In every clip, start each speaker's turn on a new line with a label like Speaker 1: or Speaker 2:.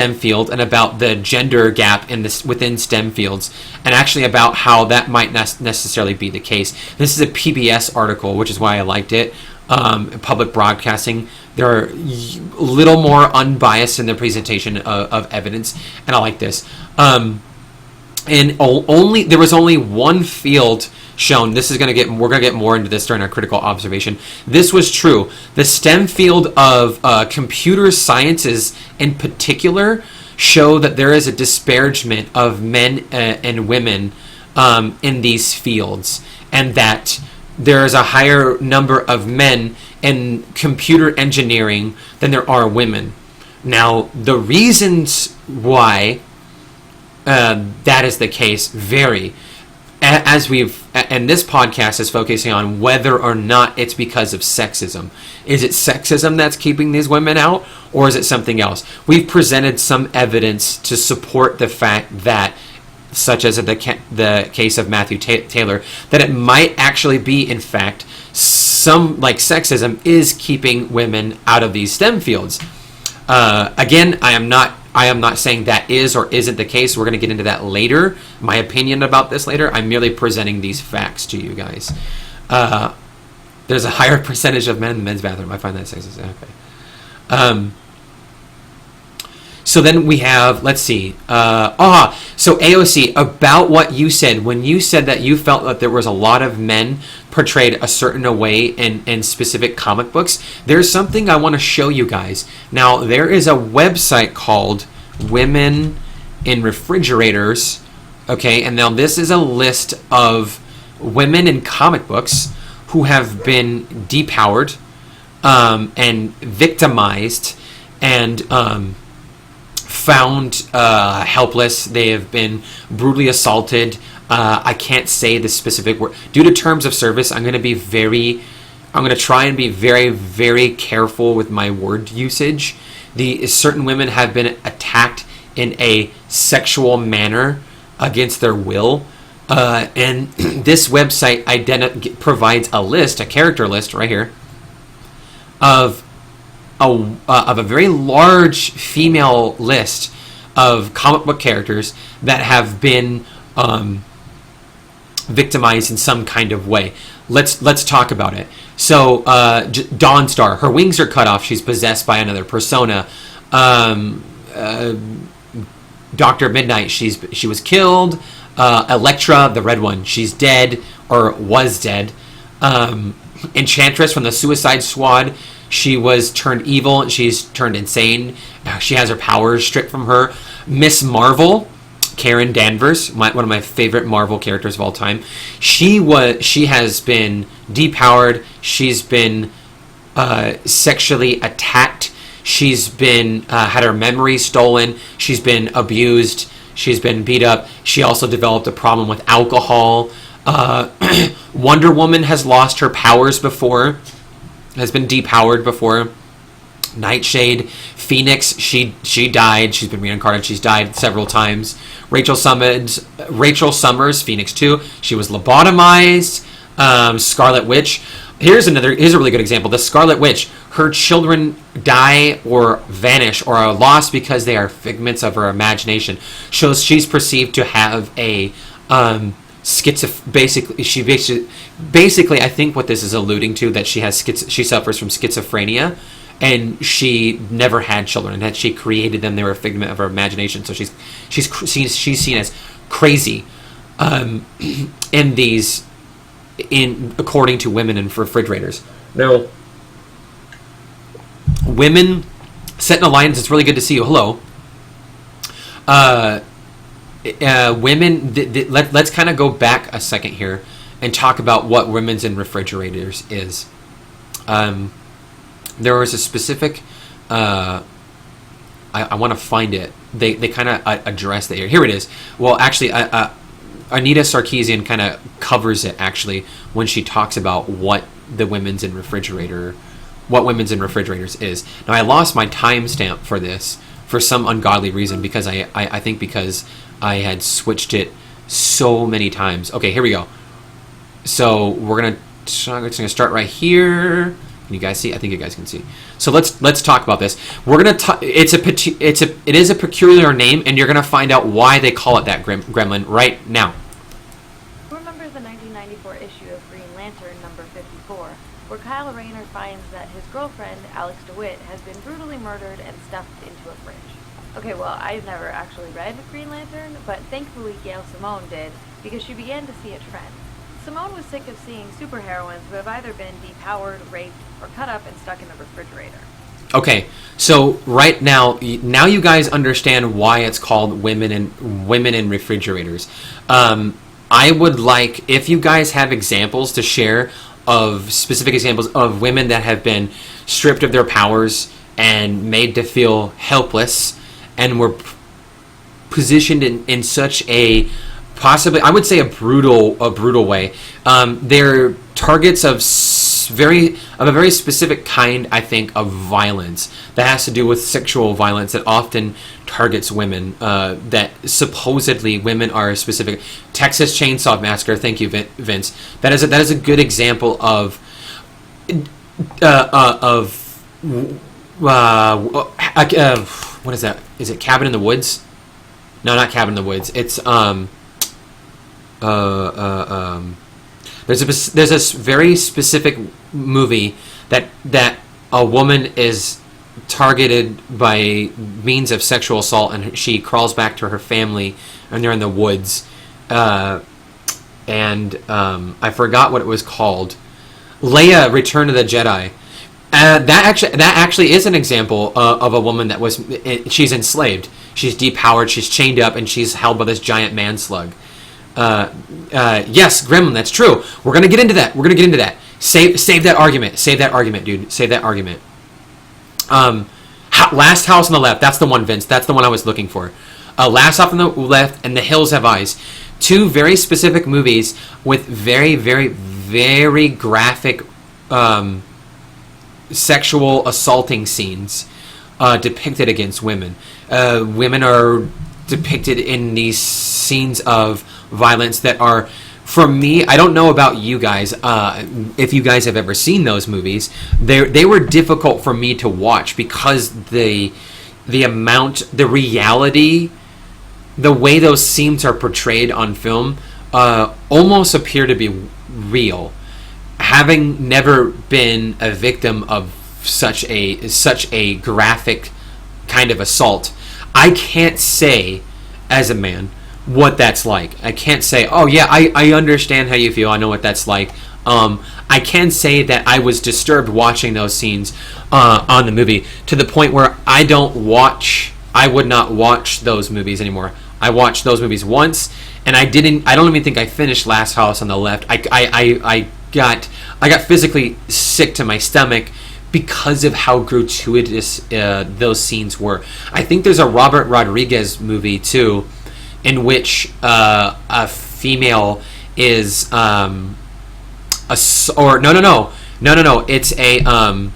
Speaker 1: STEM field and about the gender gap in this within STEM fields, and actually about how that might not necessarily be the case. This is a PBS article, which is why I liked it. Public broadcasting, they're a little more unbiased in their presentation of evidence, and I like this. And only there was only one field shown. This is we're gonna get more into this during our critical observation. This was true. The STEM field of computer sciences in particular show that there is a disparagement of men and women in these fields, and that there is a higher number of men in computer engineering than there are women. Now, the reasons why that is the case vary. And this podcast is focusing on whether or not it's because of sexism. Is it sexism that's keeping these women out, or is it something else? We've presented some evidence to support the fact that, such as the case of Matthew Taylor, that it might actually be, in fact, some like sexism is keeping women out of these STEM fields. Again, I am not saying that is or isn't the case. We're going to get into that later. My opinion about this later. I'm merely presenting these facts to you guys. There's a higher percentage of men in the men's bathroom. I find that sexist. Okay. So then we have, let's see. So AOC, about what you said, when you said that you felt that there was a lot of men portrayed a certain way in specific comic books, there's something I want to show you guys. Now, there is a website called Women in Refrigerators, okay? And now this is a list of women in comic books who have been depowered and victimized and found helpless. They have been brutally assaulted. I can't say the specific word. Due to terms of service, I'm going to try and be very, very careful with my word usage. Certain women have been attacked in a sexual manner against their will. And this website provides a character list right here, of a very large female list of comic book characters that have been victimized in some kind of way. Let's talk about it. So Dawnstar, her wings are cut off. She's possessed by another persona. Dr. Midnight, she was killed. Elektra, the red one, she's dead or was dead. Enchantress from the Suicide Squad, she was turned evil. She's turned insane. She has her powers stripped from her. Miss Marvel, Karen Danvers, one of my favorite Marvel characters of all time. She has been depowered. She's been sexually attacked. She's been had her memory stolen. She's been abused. She's been beat up. She also developed a problem with alcohol. Wonder Woman has lost her powers before. Has been depowered before. Nightshade, Phoenix, she died. She's been reincarnated. She's died several times. Rachel Summers, Phoenix 2. She was lobotomized. Scarlet Witch. Here's a really good example. The Scarlet Witch. Her children die or vanish or are lost because they are figments of her imagination. Shows she's perceived to have a basically I think what this is alluding to, that she suffers from schizophrenia, and she never had children, and that she created them. They were a figment of her imagination. So she's seen as crazy according to Women in Refrigerators. Now, women, Sentinel Lions, it's really good to see you. Hello. Women, let's kind of go back a second here and talk about what Women's in Refrigerators is. There was a specific, I want to find it. They kind of address it here. Here it is. Well, actually, Anita Sarkeesian kind of covers it, actually, when she talks about what Women's in Refrigerators is. Now, I lost my timestamp for this for some ungodly reason, because I think because I had switched it so many times. Okay, here we go. So we're gonna start right here. Can you guys see? I think you guys can see. So let's talk about this. We're gonna it is a peculiar name, and you're gonna find out why they call it that gremlin right now.
Speaker 2: Remember the 1994 issue of Green Lantern number 54, where Kyle Rayner finds that his girlfriend, Alex DeWitt, has been brutally murdered and stuffed into a fridge. Okay, well, I've never actually read Green Lantern, but thankfully Gail Simone did, because she began to see a trend. Simone was sick of seeing superheroines who have either been depowered, raped, or cut up and stuck in the refrigerator.
Speaker 1: Okay, so right now you guys understand why it's called women in refrigerators. I would like, if you guys have examples to share of specific examples of women that have been stripped of their powers and made to feel helpless and were positioned in such a possibly, I would say, a brutal way. They're targets of a very specific kind, I think, of violence that has to do with sexual violence that often targets women. That supposedly women are specific. Texas Chainsaw Massacre. Thank you, Vince. That is a good example of what is that? Is it Cabin in the Woods? No, not Cabin in the Woods. It's there's a very specific movie that a woman is targeted by means of sexual assault, and she crawls back to her family, and they're in the woods, and I forgot what it was called. Leia: Return of the Jedi. That actually is an example of a woman that she's enslaved. She's depowered. She's chained up, and she's held by this giant man slug. Yes, Gremlin, that's true. We're gonna get into that. Save that argument. Save that argument, dude. Save that argument. Last House on the Left. That's the one, Vince. That's the one I was looking for. Last House on the Left and The Hills Have Eyes. Two very specific movies with very, very, very graphic sexual assaulting scenes depicted against women. Women are depicted in these scenes of violence that are, for me, I don't know about you guys, if you guys have ever seen those movies. They were difficult for me to watch because the reality, the way those scenes are portrayed on film, almost appear to be real. Having never been a victim of such a graphic kind of assault, I can't say as a man what that's like. I can't say, oh yeah, I understand how you feel, I know what that's like. I can say that I was disturbed watching those scenes on the movie, to the point where I would not watch those movies anymore. I watched those movies once, and I don't even think I finished Last House on the Left. I got physically sick to my stomach because of how gratuitous those scenes were. I think there's a Robert Rodriguez movie too, in which a female is no. It's a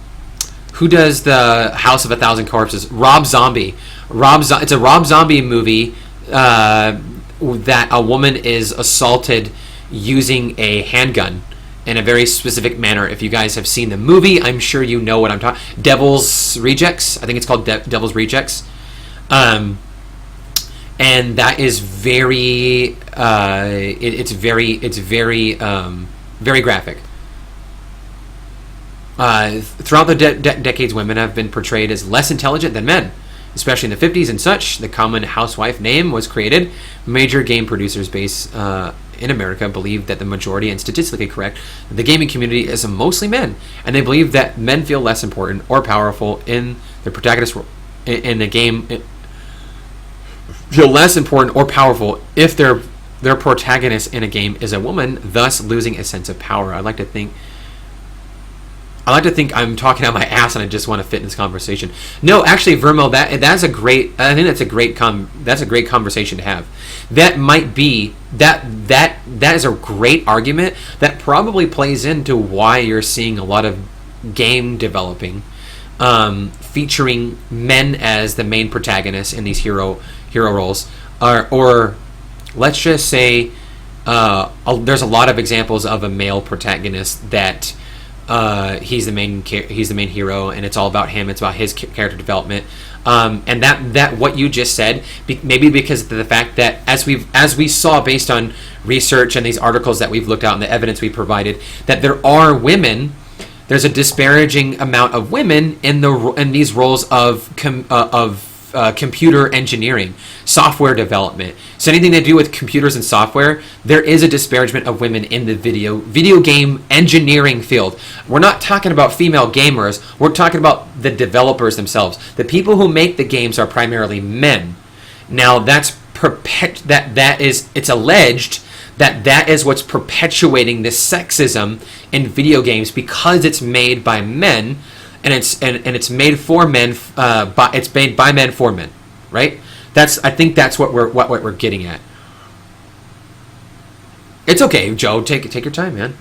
Speaker 1: who does the House of a Thousand Corpses? Rob Zombie. It's a Rob Zombie movie that a woman is assaulted using a handgun in a very specific manner. If you guys have seen the movie, I'm sure you know what I'm talking. Devil's Rejects. I think it's called Devil's Rejects. And that is very it's very graphic. Throughout the decades, women have been portrayed as less intelligent than men, especially in the 50s and such. The common housewife name was created. Major game producers based in America believe that the majority, and statistically correct, the gaming community is mostly men, and they believe that men feel less important or powerful in the protagonist role in the game. Feel less important or powerful if their protagonist in a game is a woman, thus losing a sense of power. I like to think I'm talking out my ass and I just want to fit in this conversation. No, actually, Vermo, that's a great conversation to have. That might be that is a great argument that probably plays into why you're seeing a lot of game developing featuring men as the main protagonists in these hero roles, or let's just say there's a lot of examples of a male protagonist that he's the main hero, and it's all about him. It's about his character development. And that what you just said, maybe because of the fact that as we saw based on research and these articles that we've looked at and the evidence we provided, that there are women. There's a disparaging amount of women in these roles of computer engineering, software development. So anything to do with computers and software, there is a disparagement of women in the video game engineering field. We're not talking about female gamers. We're talking about the developers themselves. The people who make the games are primarily men. Now it's alleged that is what's perpetuating this sexism in video games, because it's made by men, and it's made for men. It's made by men for men, right? I think that's what we're getting at. It's okay, Joe. Take your time, man.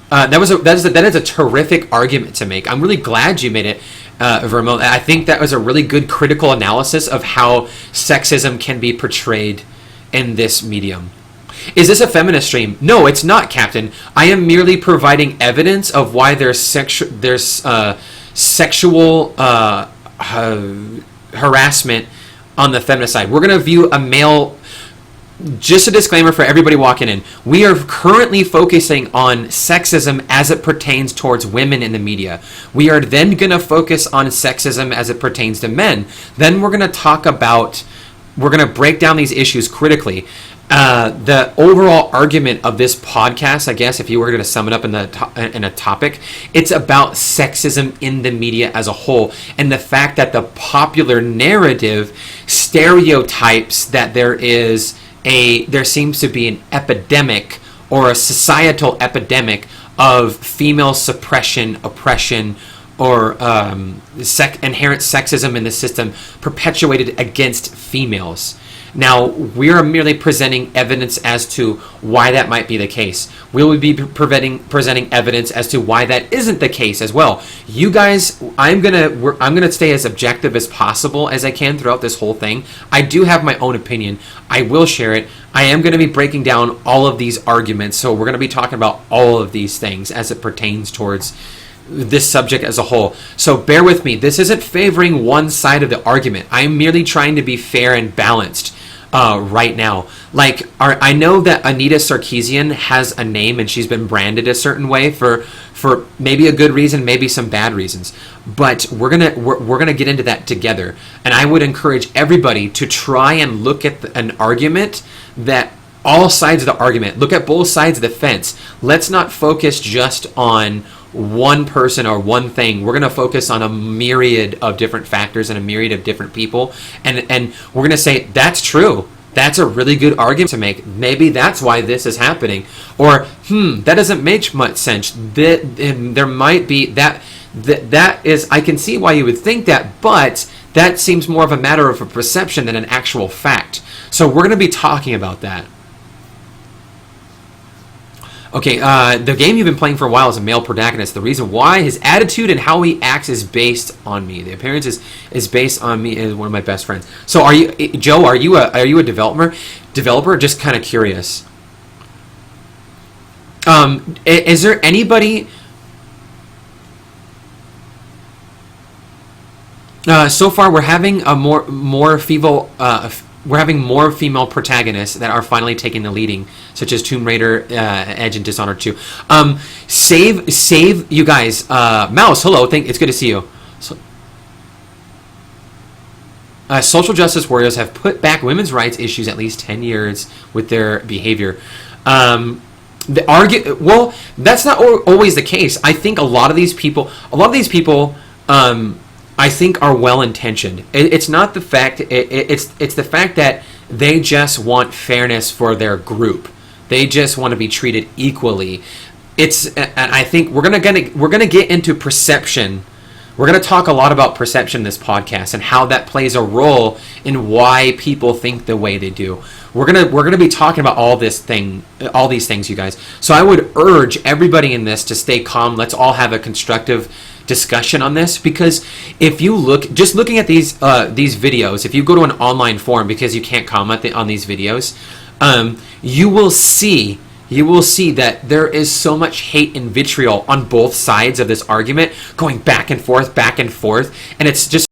Speaker 1: That is a terrific argument to make. I'm really glad you made it, Vermo. I think that was a really good critical analysis of how sexism can be portrayed in this medium. Is this a feminist stream? No, it's not, Captain. I am merely providing evidence of why there's sexual harassment on the feminist side. We're going to view a male. Just a disclaimer for everybody walking in. We are currently focusing on sexism as it pertains towards women in the media. We are then going to focus on sexism as it pertains to men. Then we're going to break down these issues critically. The overall argument of this podcast, I guess, if you were going to sum it up in a topic, it's about sexism in the media as a whole, and the fact that the popular narrative stereotypes that there seems to be an epidemic or a societal epidemic of female suppression, oppression, or inherent sexism in the system perpetuated against females. Now, we are merely presenting evidence as to why that might be the case. We will be presenting evidence as to why that isn't the case as well. You guys, I'm gonna stay as objective as possible as I can throughout this whole thing. I do have my own opinion. I will share it. I am going to be breaking down all of these arguments, so we're going to be talking about all of these things as it pertains towards this subject as a whole. So bear with me. This isn't favoring one side of the argument. I am merely trying to be fair and balanced right now. Like, I know that Anita Sarkeesian has a name and she's been branded a certain way for maybe a good reason, maybe some bad reasons. But we're gonna get into that together. And I would encourage everybody to try and look at an argument that all sides of the argument. Look at both sides of the fence. Let's not focus just on one person or one thing. We're going to focus on a myriad of different factors and a myriad of different people. And we're going to say, that's true. That's a really good argument to make. Maybe that's why this is happening. Or, that doesn't make much sense. There might be that is, I can see why you would think that, but that seems more of a matter of a perception than an actual fact. So we're going to be talking about that. Okay, the game you've been playing for a while is a male protagonist. The reason why, his attitude and how he acts is based on me. The appearance is based on me as one of my best friends. So are you, Joe, are you a developer? Just kind of curious. Is there anybody... so far, we're having a more female... we're having more female protagonists that are finally taking the leading, such as Tomb Raider, Edge, and Dishonored 2. Save you guys. Mouse, hello. It's good to see you. Social justice warriors have put back women's rights issues at least 10 years with their behavior. Well, that's not always the case. I think a lot of these people, I think, are well-intentioned. It's not the fact. It's the fact that they just want fairness for their group. They just want to be treated equally. And I think we're gonna get into perception. We're gonna talk a lot about perception in this podcast and how that plays a role in why people think the way they do. We're gonna be talking about all these things, you guys. So I would urge everybody in this to stay calm. Let's all have a constructive discussion on this, because if you looking at these videos, if you go to an online forum, because you can't comment on these videos, you will see you will see that there is so much hate and vitriol on both sides of this argument, going back and forth, and it's just